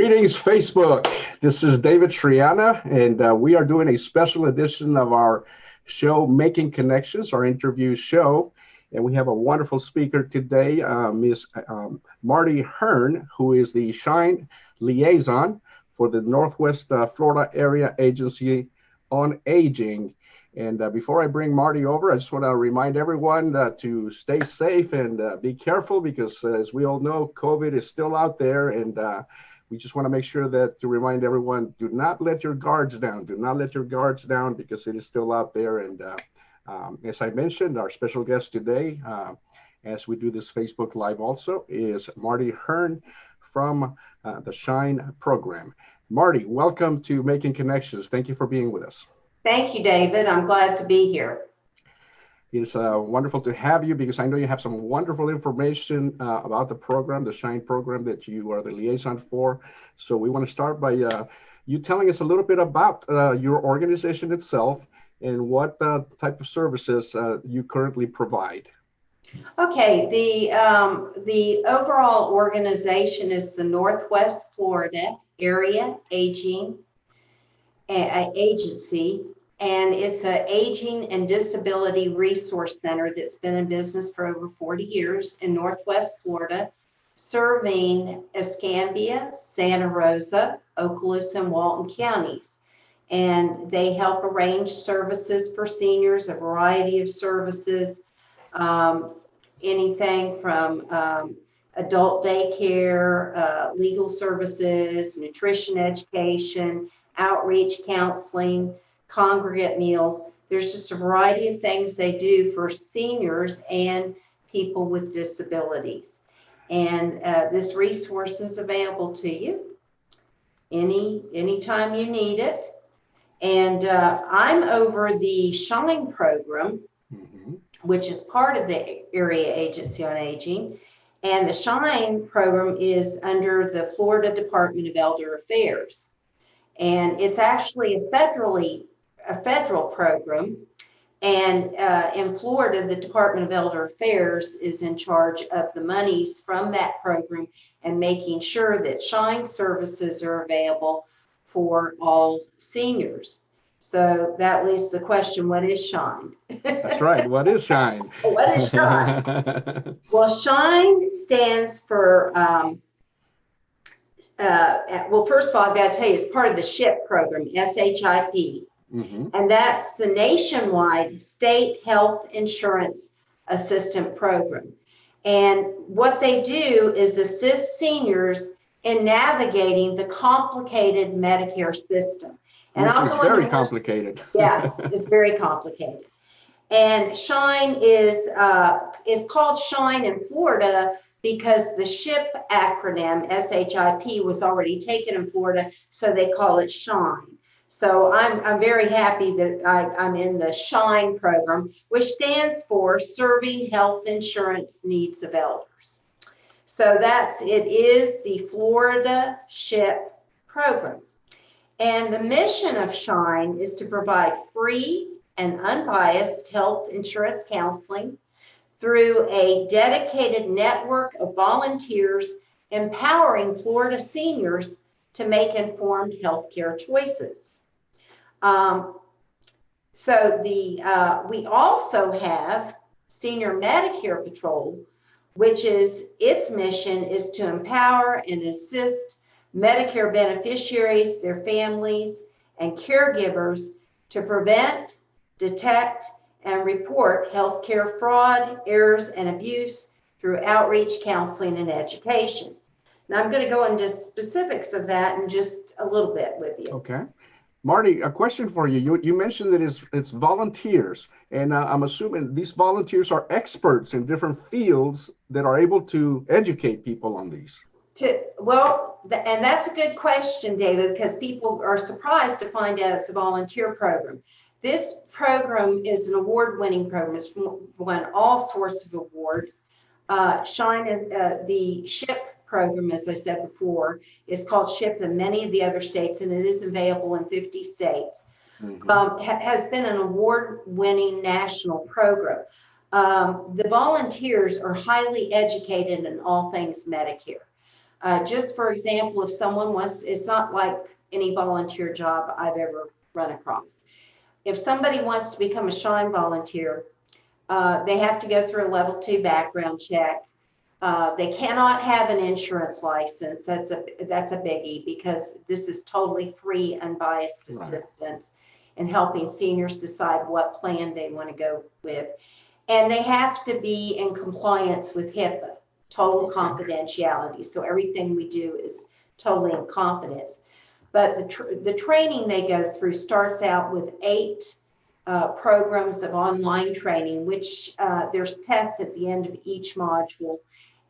Greetings, Facebook. This is David Triana, and we are doing a special edition of our show, Making Connections, our interview show. And we have a wonderful speaker today, Ms. Marti Hearn, who is the Shine Liaison for the Northwest Florida Area Agency on Aging. And before I bring Marti over, I just want to remind everyone to stay safe and be careful because, as we all know, COVID is still out there, and we just want to make sure that to remind everyone, do not let your guards down. Do not let your guards down because it is still out there. And as I mentioned, our special guest today, as we do this Facebook Live also, is Marti Hearn from the Shine program. Marti, welcome to Making Connections. Thank you for being with us. Thank you, David. I'm glad to be here. It's wonderful to have you because I know you have some wonderful information about the program, the Shine program that you are the liaison for. So we want to start by you telling us a little bit about your organization itself and what type of services you currently provide. Okay, the overall organization is the Northwest Florida Area Aging Agency. And it's an aging and disability resource center that's been in business for over 40 years in Northwest Florida, serving Escambia, Santa Rosa, Okaloosa, and Walton counties. And they help arrange services for seniors, a variety of services, anything from adult daycare, legal services, nutrition education, outreach counseling, congregate meals. There's just a variety of things they do for seniors and people with disabilities. And this resource is available to you anytime you need it. And I'm over the Shine program, which is part of the Area Agency on Aging. And the Shine program is under the Florida Department of Elder Affairs. And it's actually a federal program, and in Florida, the Department of Elder Affairs is in charge of the monies from that program and making sure that Shine services are available for all seniors. So that leads to the question, what is Shine? That's right. What is Shine? What is Shine? Well, Shine stands for well, first of all, I've got to tell you, it's part of the SHIP program, SHIP. And that's the nationwide state health insurance assistant program. And what they do is assist seniors in navigating the complicated Medicare system. And which is very complicated. Yes, it's very complicated. And Shine is called Shine in Florida because the SHIP acronym, SHIP, was already taken in Florida, so they call it Shine. So I'm very happy that I'm in the Shine program, which stands for Serving Health Insurance Needs of Elders. So it is the Florida SHIP program. And the mission of Shine is to provide free and unbiased health insurance counseling through a dedicated network of volunteers empowering Florida seniors to make informed healthcare choices. We also have Senior Medicare Patrol, which is its mission is to empower and assist Medicare beneficiaries, their families, and caregivers to prevent, detect, and report healthcare fraud, errors, and abuse through outreach, counseling, and education. Now, I'm going to go into specifics of that in just a little bit with you. Okay. Marti, a question for you. You mentioned that it's volunteers, and I'm assuming these volunteers are experts in different fields that are able to educate people on these. And that's a good question, David, because people are surprised to find out it's a volunteer program. This program is an award-winning program. It's won all sorts of awards. Shine is the SHIP program, as I said before, is called SHIP in many of the other states, and it is available in 50 states. Has been an award-winning national program. The volunteers are highly educated in all things Medicare. Just for example, if someone wants to, it's not like any volunteer job I've ever run across. If somebody wants to become a Shine volunteer, they have to go through a level 2 background check. They cannot have an insurance license. That's a biggie, because this is totally free, unbiased assistance in helping seniors decide what plan they want to go with. And they have to be in compliance with HIPAA, total confidentiality. So everything we do is totally in confidence. But the training they go through starts out with 8 programs of online training, which there's tests at the end of each module.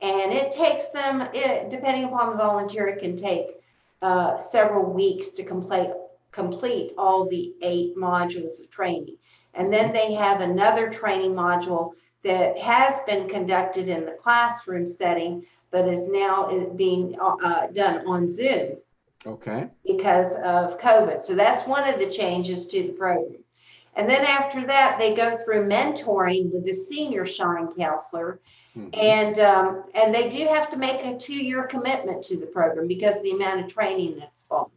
And it takes them, depending upon the volunteer, it can take several weeks to complete all the 8 modules of training. And then they have another training module that has been conducted in the classroom setting, but is now being done on Zoom. Okay. Because of COVID. So that's one of the changes to the program. And then after that, they go through mentoring with the senior Shine counselor. Mm-hmm. And they do have to make a 2-year commitment to the program because of the amount of training that's involved.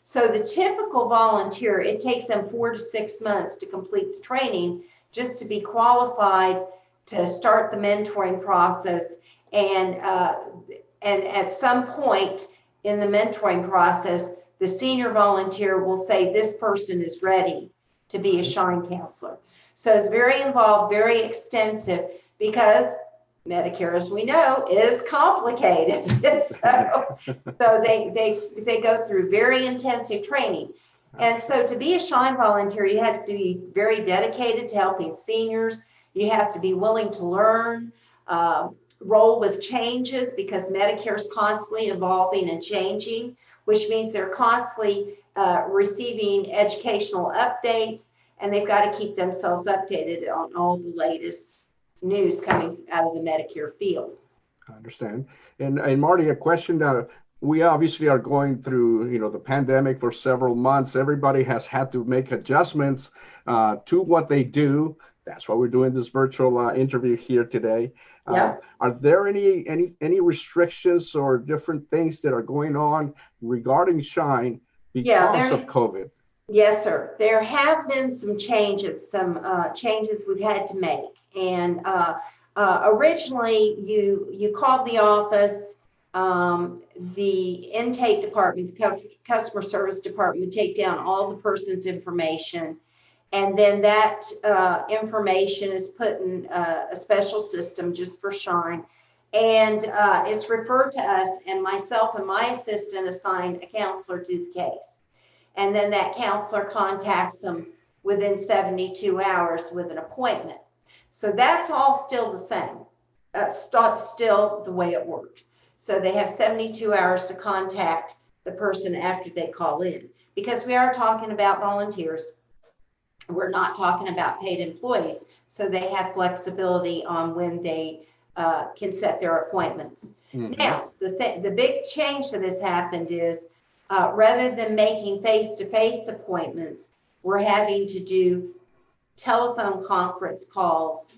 So the typical volunteer, it takes them 4 to 6 months to complete the training just to be qualified to start the mentoring process. And at some point in the mentoring process, the senior volunteer will say, this person is ready to be a Shine counselor. So it's very involved, very extensive, because Medicare, as we know, is complicated. so they go through very intensive training. And so to be a Shine volunteer, you have to be very dedicated to helping seniors. You have to be willing to learn, roll with changes, because Medicare is constantly evolving and changing, which means they're constantly receiving educational updates, and they've got to keep themselves updated on all the latest news coming out of the Medicare field. I understand. And Marty, a question that we obviously are going through, the pandemic for several months. Everybody has had to make adjustments to what they do. That's why we're doing this virtual interview here today. Yeah. Are there any restrictions or different things that are going on regarding Shine because of COVID? Yes, sir. There have been some changes we've had to make. And originally, you called the office, the intake department, the customer service department would take down all the person's information. And then that information is put in a special system just for Shine. And it's referred to us, and myself and my assistant assign a counselor to the case. And then that counselor contacts them within 72 hours with an appointment. So that's all still the same, still the way it works. So they have 72 hours to contact the person after they call in, because we are talking about volunteers. We're not talking about paid employees, so they have flexibility on when they can set their appointments. Mm-hmm. Now, the big change that has happened is rather than making face-to-face appointments, we're having to do telephone conference calls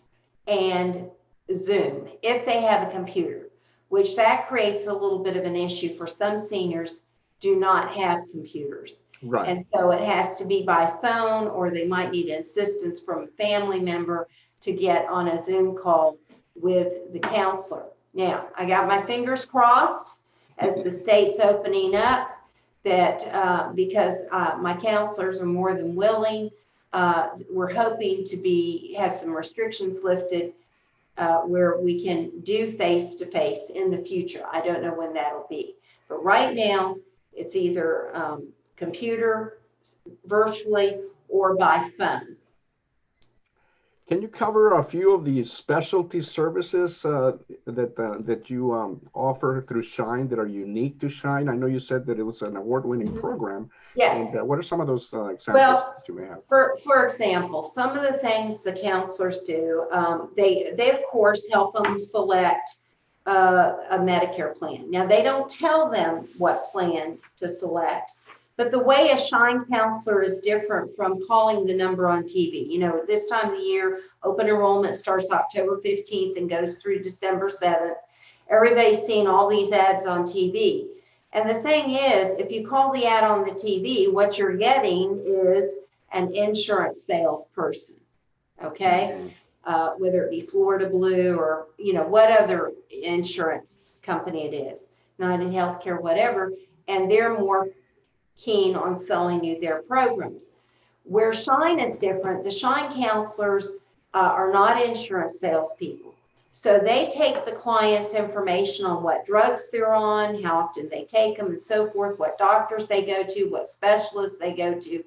and Zoom if they have a computer, which that creates a little bit of an issue for some seniors do not have computers. Right. And so it has to be by phone, or they might need assistance from a family member to get on a Zoom call with the counselor. Now, I got my fingers crossed as the state's opening up that because my counselors are more than willing, we're hoping to have some restrictions lifted where we can do face-to-face in the future. I don't know when that'll be. But right now, it's either computer, virtually, or by phone. Can you cover a few of the specialty services that you offer through Shine that are unique to Shine? I know you said that it was an award-winning mm-hmm. program. Yes. And what are some of those examples that you may have? For example, some of the things the counselors do, they of course help them select a Medicare plan. Now, they don't tell them what plan to select, but the way a Shine counselor is different from calling the number on TV. This time of the year, open enrollment starts October 15th and goes through December 7th. Everybody's seen all these ads on TV. And the thing is, if you call the ad on the TV, what you're getting is an insurance salesperson, okay? Whether it be Florida Blue or, what other insurance company it is, United Healthcare, whatever, and they're more keen on selling you their programs. Where Shine is different, the Shine counselors are not insurance salespeople. So they take the client's information on what drugs they're on, how often they take them, and so forth, what doctors they go to, what specialists they go to,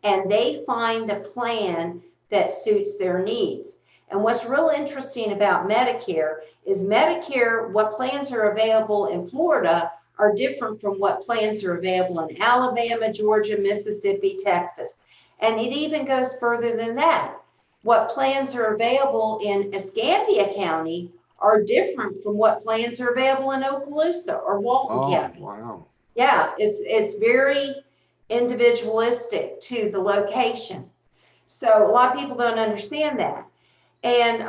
and they find a plan that suits their needs. And what's real interesting about Medicare is what plans are available in Florida are different from what plans are available in Alabama, Georgia, Mississippi, Texas. And it even goes further than that. What plans are available in Escambia County are different from what plans are available in Okaloosa or Walton County. Wow. Yeah, it's very individualistic to the location. So a lot of people don't understand that. And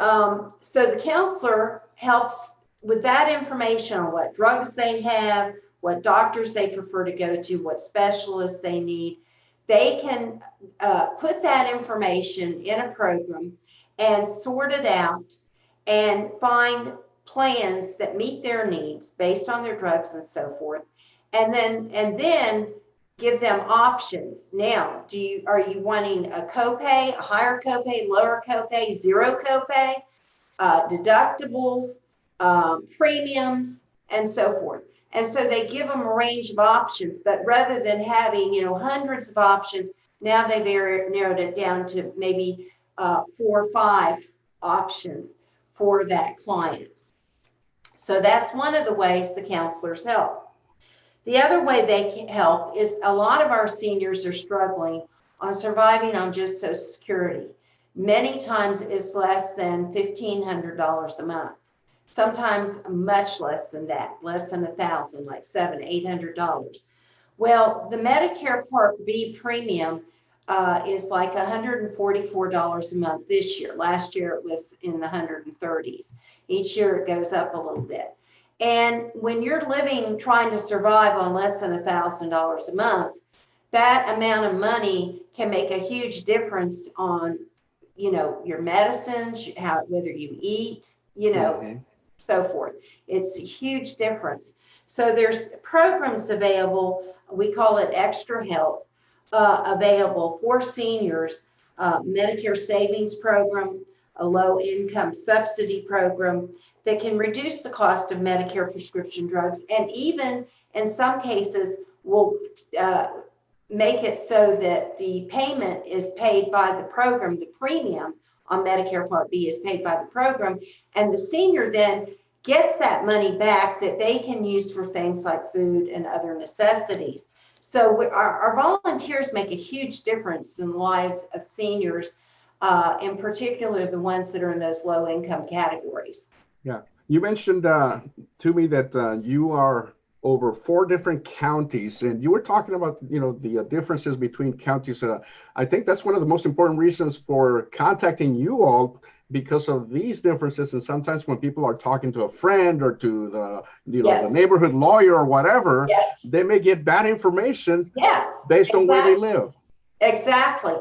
so the counselor helps with that information on what drugs they have, what doctors they prefer to go to, what specialists they need. They can put that information in a program and sort it out and find plans that meet their needs based on their drugs and so forth. And then give them options. Now, are you wanting a copay, a higher copay, lower copay, zero copay, deductibles, premiums, and so forth? And so they give them a range of options, but rather than having, hundreds of options, now they've narrowed it down to maybe 4 or 5 options for that client. So that's one of the ways the counselors help. The other way they can help is a lot of our seniors are struggling on surviving on just Social Security. Many times it's less than $1,500 a month. Sometimes much less than that, less than $1,000, like $700, $800. Well, the Medicare Part B premium is like $144 a month this year. Last year it was in the 130s. Each year it goes up a little bit. And when you're trying to survive on less than $1,000 a month, that amount of money can make a huge difference on, your medicines, whether you eat, so forth. It's a huge difference. So there's programs available. We call it extra help available for seniors, Medicare savings program, a low income subsidy program that can reduce the cost of Medicare prescription drugs, and even in some cases will make it so that the payment is paid by the program. The premium on Medicare Part B is paid by the program, and the senior then gets that money back that they can use for things like food and other necessities. So our volunteers make a huge difference in the lives of seniors, in particular the ones that are in those low income categories. Yeah, you mentioned to me that you are over 4 different counties, and you were talking about the differences between counties. I think that's one of the most important reasons for contacting you all, because of these differences. And sometimes when people are talking to a friend or to the the neighborhood lawyer or whatever, they may get bad information based on where they live. Exactly.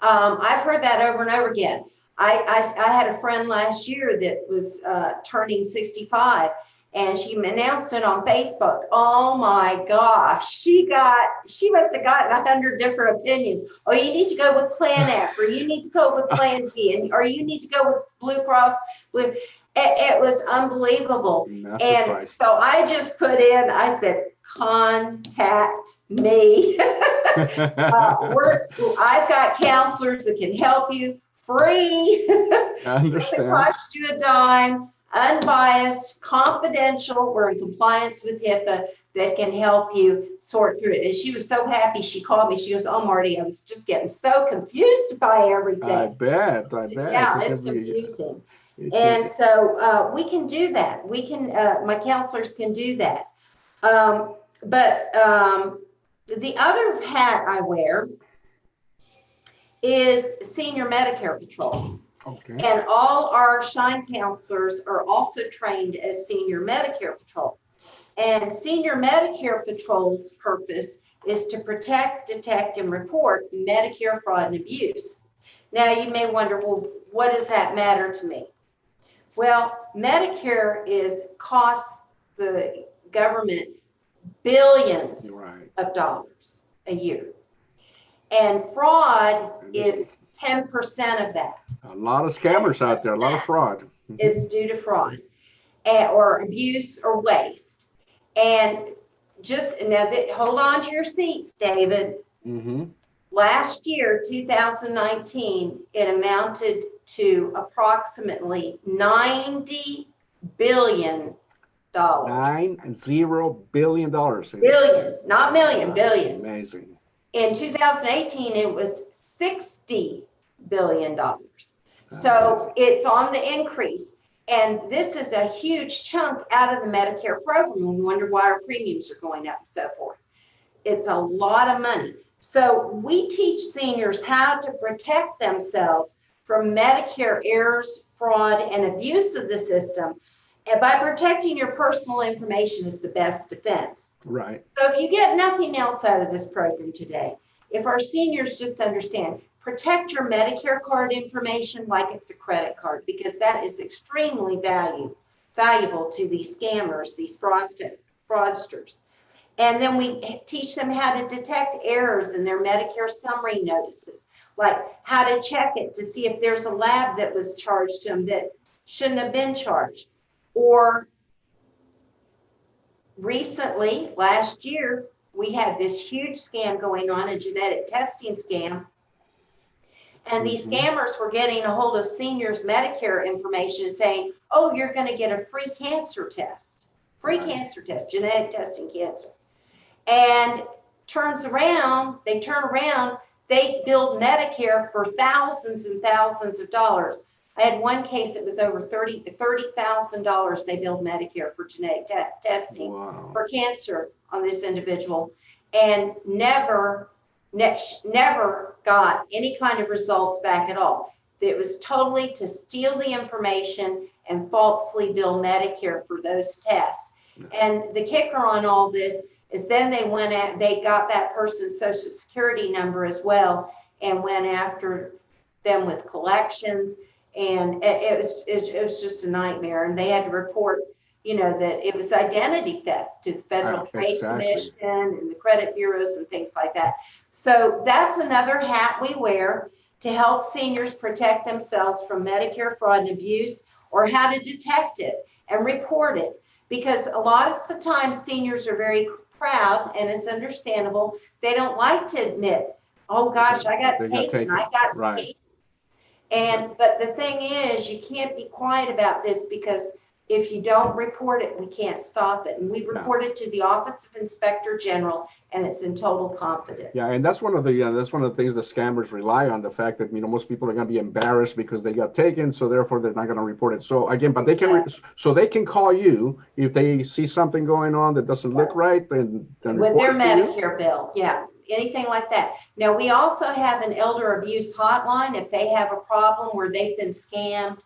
I've heard that over and over again. I had a friend last year that was turning 65, and she announced it on Facebook. Oh my gosh, she must have gotten 100 different opinions. Oh, you need to go with Plan F, or you need to go with Plan G, or you need to go with Blue Cross. It was unbelievable. And so I just put in, I said, contact me. I've got counselors that can help you free. I understand. It doesn't cost you a dime. Unbiased, confidential. We're in compliance with HIPAA that can help you sort through it. And she was so happy. She called me. She goes, "Oh, Marty, I was just getting so confused by everything." I bet. Yeah, it's confusing. And so we can do that. We can. My counselors can do that. But the other hat I wear is Senior Medicare Patrol. Okay. And all our Shine counselors are also trained as senior Medicare patrol. And senior Medicare patrol's purpose is to protect, detect, and report Medicare fraud and abuse. Now, you may wonder, well, what does that matter to me? Well, Medicare costs the government billions Right. of dollars a year. And fraud is 10% of that. A lot of scammers out there, a lot of fraud. Is due to fraud or abuse or waste. And just now, hold on to your seat, David. Mm-hmm. Last year, 2019, it amounted to approximately $90 billion. $90 billion. Billion, not million, billion. Amazing. In 2018, it was $60 billion. So it's on the increase. And this is a huge chunk out of the Medicare program. We wonder why our premiums are going up and so forth. It's a lot of money. So we teach seniors how to protect themselves from Medicare errors, fraud, and abuse of the system. And by protecting your personal information is the best defense. Right. So if you get nothing else out of this program today, if our seniors just understand, protect your Medicare card information like it's a credit card, because that is extremely valuable to these scammers, these fraudsters. And then we teach them how to detect errors in their Medicare summary notices, like how to check it to see if there's a lab that was charged to them that shouldn't have been charged. Or recently, last year, we had this huge scam going on, a genetic testing scam. And these scammers were getting a hold of seniors' Medicare information and saying, oh, you're going to get a free cancer test, cancer test, genetic testing cancer. And they turn around, they billed Medicare for thousands and thousands of dollars. I had one case, it was over $30,000 they billed Medicare for genetic testing for cancer on this individual, and never got any kind of results back at all. It was totally to steal the information and falsely bill Medicare for those tests. And the kicker on all this is then they got that person's social security number as well and went after them with collections. And it was just a nightmare. And they had to report, that it was identity theft to the Federal Trade Commission and the credit bureaus and things like that. So that's another hat we wear to help seniors protect themselves from Medicare fraud and abuse, or how to detect it and report it. Because a lot of the time seniors are very proud, and it's understandable. They don't like to admit, oh gosh, I got taken, I got scammed. But the thing is, you can't be quiet about this, because if you don't report it, we can't stop it. And we report it to the Office of Inspector General, and it's in total confidence. Yeah, and that's one of the things the scammers rely on, the fact that most people are going to be embarrassed because they got taken, so therefore they're not going to report it. So again, but they can call you if they see something going on that doesn't look right, then with their Medicare bill, anything like that. Now, we also have an elder abuse hotline if they have a problem where they've been scammed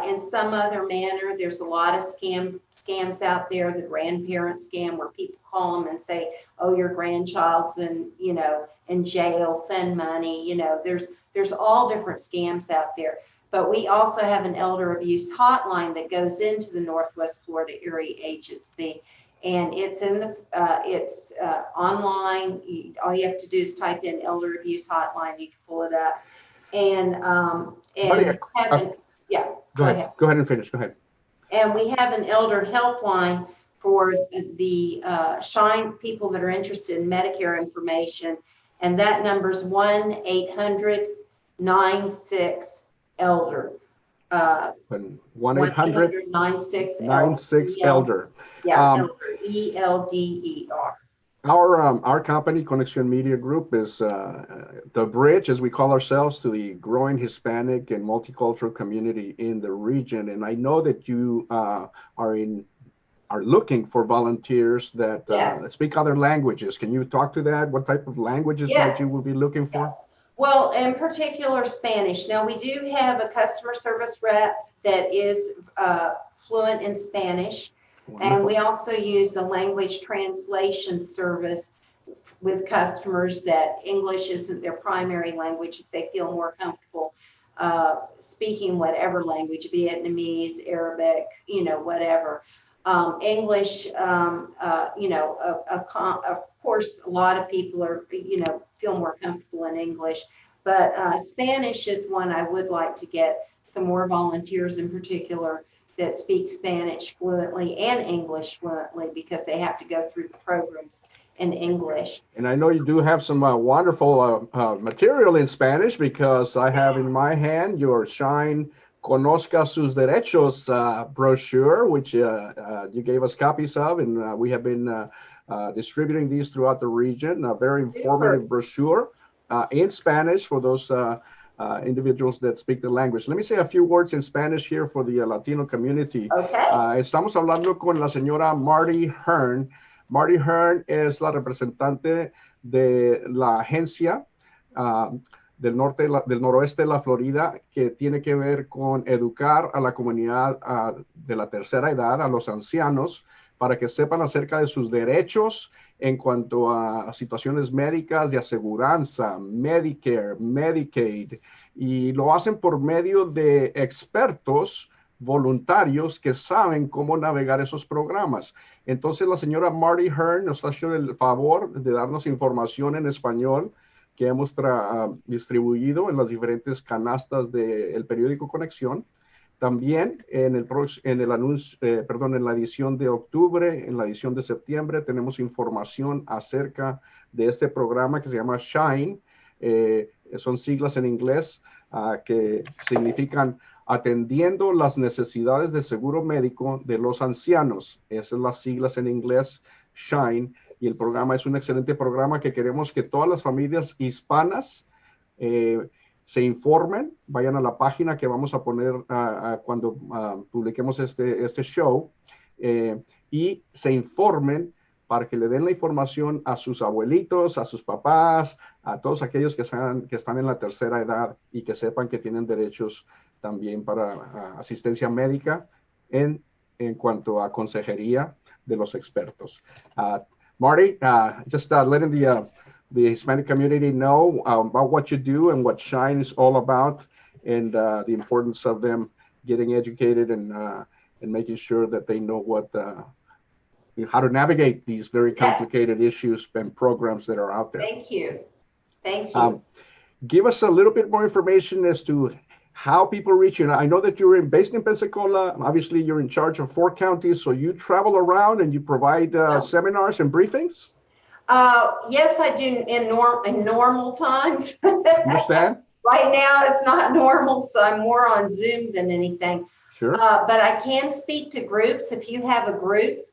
in some other manner. There's a lot of scams out there, the grandparent scam, where people call them and say, oh, your grandchild's in jail, send money. There's all different scams out there. But we also have an elder abuse hotline that goes into the Northwest Florida Area Agency. And it's online. All you have to do is type in elder abuse hotline. You can pull it up. Go ahead and finish. Go ahead. And we have an elder helpline for the Shine people that are interested in Medicare information. And that number is 1-800-96-ELDER. 1-800-96-ELDER. Yeah, ELDER. Our company, Connection Media Group, is the bridge, as we call ourselves, to the growing Hispanic and multicultural community in the region. And I know that you are looking for volunteers that speak other languages. Can you talk to that? What type of languages that you will be looking for? Well, in particular, Spanish. Now, we do have a customer service rep that is fluent in Spanish, and Wonderful. we also use a language translation service with customers that English isn't their primary language. If they feel more comfortable speaking whatever language, Vietnamese, Arabic, whatever. English, of course, a lot of people are, feel more comfortable in English, but Spanish is one I would like to get some more volunteers in particular that speak Spanish fluently and English fluently because they have to go through the programs in English. And I know you do have some wonderful material in Spanish because I have in my hand your Shine Conozca Sus Derechos brochure, which you gave us copies of, and we have been distributing these throughout the region. A very informative brochure in Spanish for those individuals that speak the language. Let me say a few words in Spanish here for the Latino community. Okay. Estamos hablando con la señora Marti Hearn. Marti Hearn es la representante de la agencia del noroeste de la Florida que tiene que ver con educar a la comunidad de la tercera edad, a los ancianos, para que sepan acerca de sus derechos en cuanto a situaciones médicas, de aseguranza, Medicare, Medicaid, y lo hacen por medio de expertos voluntarios que saben cómo navegar esos programas. Entonces la señora Marti Hearn nos ha hecho el favor de darnos información en español que hemos distribuido en las diferentes canastas del periódico Conexión. También en la edición de octubre, en la edición de septiembre, tenemos información acerca de este programa que se llama Shine. Son siglas en inglés que significan atendiendo las necesidades de seguro médico de los ancianos. Esas son las siglas en inglés, Shine. Y el programa es un excelente programa que queremos que todas las familias hispanas se informen, vayan a la página que vamos a poner cuando publiquemos este show y se informen para que le den la información a sus abuelitos, a sus papás, a todos aquellos que están en la tercera edad y que sepan que tienen derechos también para asistencia médica en cuanto a consejería de los expertos. Marti, just letting the Hispanic community know about what you do and what Shine is all about, and the importance of them getting educated and making sure that they know how to navigate these very complicated issues and programs that are out there. Thank you. Thank you. Give us a little bit more information as to how people reach you. I know that you're based in Pensacola. Obviously, you're in charge of 4 counties, so you travel around and you provide seminars and briefings? Yes, I do in normal times. Understand? Right now, it's not normal, so I'm more on Zoom than anything. Sure. But I can speak to groups. If you have a group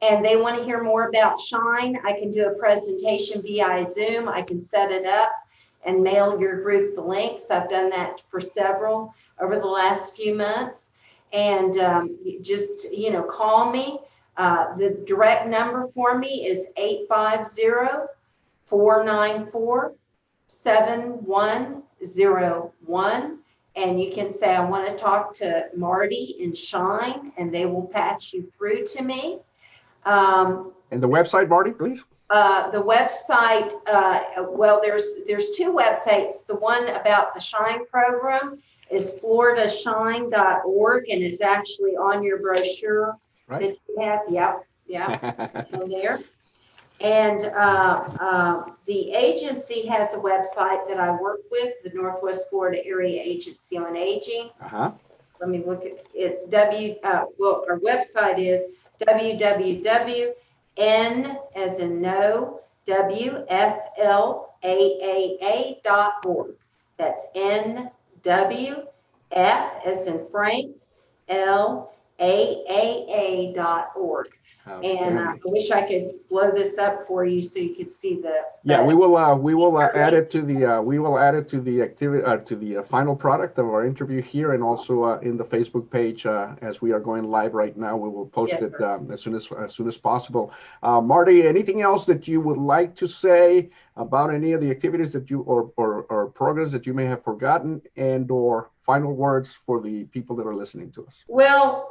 and they want to hear more about Shine, I can do a presentation via Zoom. I can set it up and mail your group the links. I've done that for several over the last few months. And just, call me. The direct number for me is 850-494-7101. And you can say, I want to talk to Marti and Shine, and they will patch you through to me. And the website, Marti, please. The website, well, there's 2 websites. The one about the Shine program is floridashine.org, and it's actually on your brochure that you have. Yeah, on there. And the agency has a website that I work with, the Northwest Florida Area Agency on Aging. Let me look at it's our website is www.n as in no WFLAAA.org. That's NWF as in Frank, AAA.org. And I wish I could blow this up for you so you could see the. Yeah, we will add it to the activity to the final product of our interview here, and also in the Facebook page as we are going live right now. We will post it as soon as possible. Marty, anything else that you would like to say about any of the activities that you or programs that you may have forgotten, and or final words for the people that are listening to us? Well,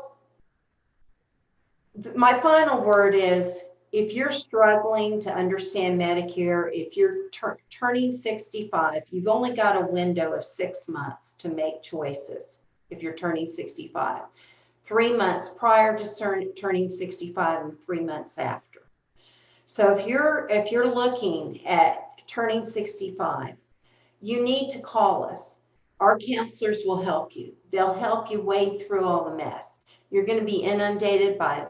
my final word is, if you're struggling to understand Medicare, if you're turning 65, you've only got a window of 6 months to make choices. If you're turning 65, 3 months prior to turning 65 and 3 months after. So if you're looking at turning 65, you need to call us. Our counselors will help you. They'll help you wade through all the mess. You're going to be inundated by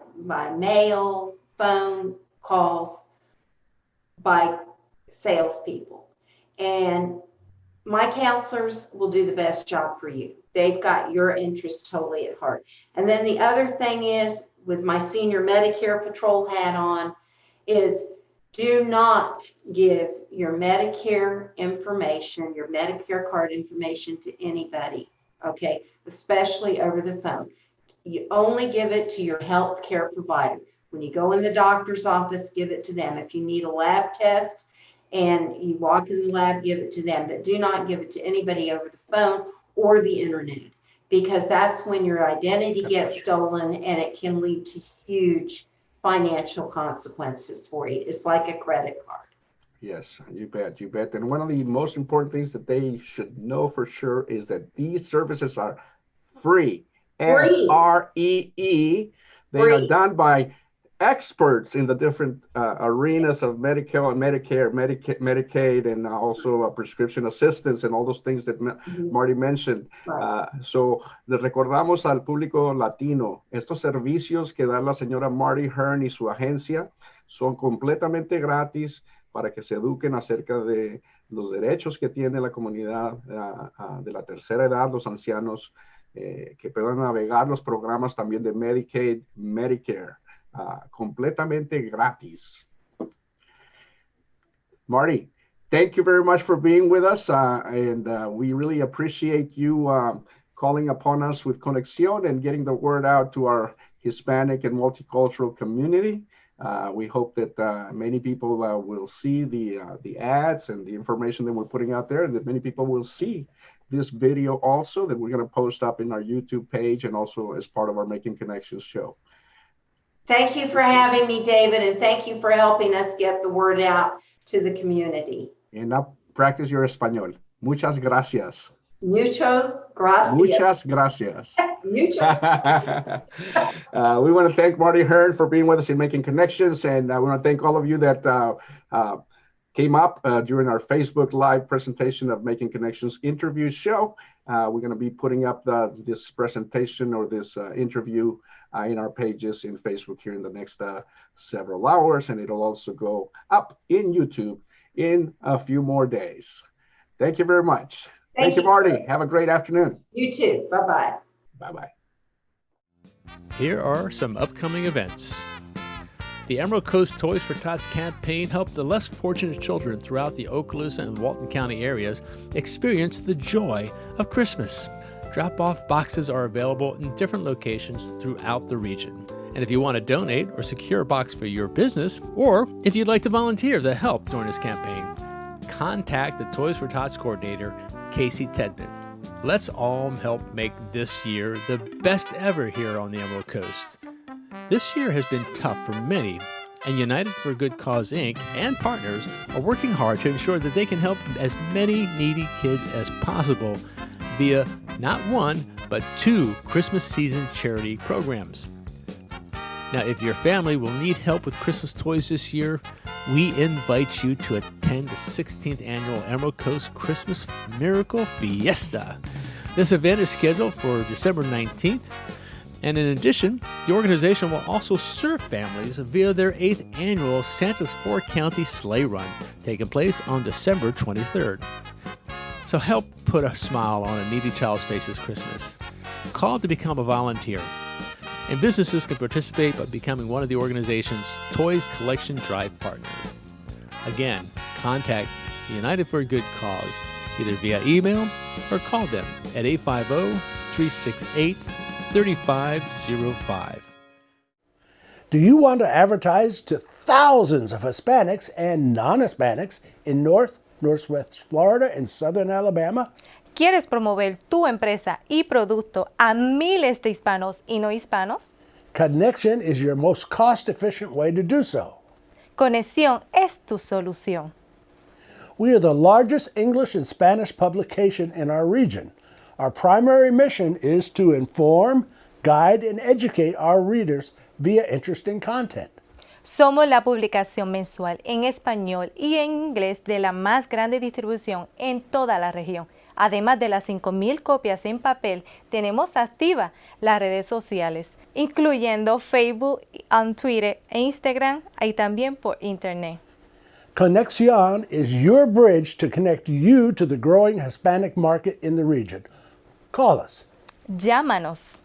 mail, phone calls, by salespeople. And my counselors will do the best job for you. They've got your interest totally at heart. And then the other thing is, with my senior Medicare patrol hat on, is do not give your Medicare information, your Medicare card information to anybody, okay? Especially over the phone. You only give it to your health care provider. When you go in the doctor's office, give it to them. If you need a lab test and you walk in the lab, give it to them. But do not give it to anybody over the phone or the internet, because that's when your identity gets stolen, and it can lead to huge financial consequences for you. It's like a credit card. Yes, you bet. And one of the most important things that they should know for sure is that these services are free. Free. They are done by experts in the different arenas of Medicare and Medicaid, and also prescription assistance and all those things that Marty mentioned. Right. So les recordamos al público latino, estos servicios que da la señora Marti Hearn y su agencia son completamente gratis para que se eduquen acerca de los derechos que tiene la comunidad de la tercera edad, los ancianos, que puedan navegar los programas también de Medicaid, Medicare, completamente gratis. Marty, thank you very much for being with us, and we really appreciate you calling upon us with Conexión and getting the word out to our Hispanic and multicultural community. We hope that many people will see the ads and the information that we're putting out there, and that many people will see this video also that we're going to post up in our YouTube page and also as part of our Making Connections show. Thank you for having me, David, and thank you for helping us get the word out to the community. And now practice your español. Muchas gracias. Muchas gracias. Muchas gracias. Muchas gracias. We want to thank Marti Hearn for being with us in Making Connections, and we want to thank all of you that came up during our Facebook Live presentation of Making Connections interview show. We're going to be putting up this presentation or this interview in our pages in Facebook here in the next several hours, and it'll also go up in YouTube in a few more days. Thank you very much. Thank you, Marty. Sir. Have a great afternoon. You too. Bye-bye. Bye-bye. Here are some upcoming events. The Emerald Coast Toys for Tots campaign helped the less fortunate children throughout the Okaloosa and Walton County areas experience the joy of Christmas. Drop-off boxes are available in different locations throughout the region. And if you want to donate or secure a box for your business, or if you'd like to volunteer to help during this campaign, contact the Toys for Tots coordinator, Casey Tedman. Let's all help make this year the best ever here on the Emerald Coast. This year has been tough for many, and United for a Good Cause Inc. and partners are working hard to ensure that they can help as many needy kids as possible via not one, but 2 Christmas season charity programs. Now, if your family will need help with Christmas toys this year, we invite you to attend the 16th Annual Emerald Coast Christmas Miracle Fiesta. This event is scheduled for December 19th, and in addition, the organization will also serve families via their 8th Annual Santa's 4 County Sleigh Run, taking place on December 23rd. So help put a smile on a needy child's face this Christmas. Call to become a volunteer. and businesses can participate by becoming one of the organization's Toys Collection Drive partners. Again, contact the United for a Good Cause either via email or call them at 850-368-3505. Do you want to advertise to thousands of Hispanics and non-Hispanics in Northwest Florida, and Southern Alabama? ¿Quieres promover tu empresa y producto a miles de hispanos y no hispanos? Connection is your most cost-efficient way to do so. Conexión es tu solución. We are the largest English and Spanish publication in our region. Our primary mission is to inform, guide, and educate our readers via interesting content. Somos la publicación mensual en español y en inglés de la más grande distribución en toda la región. Además de las 5,000 copias en papel, tenemos activas las redes sociales, incluyendo Facebook, Twitter e Instagram, y también por Internet. Conexión is your bridge to connect you to the growing Hispanic market in the region. Call us. Llámanos.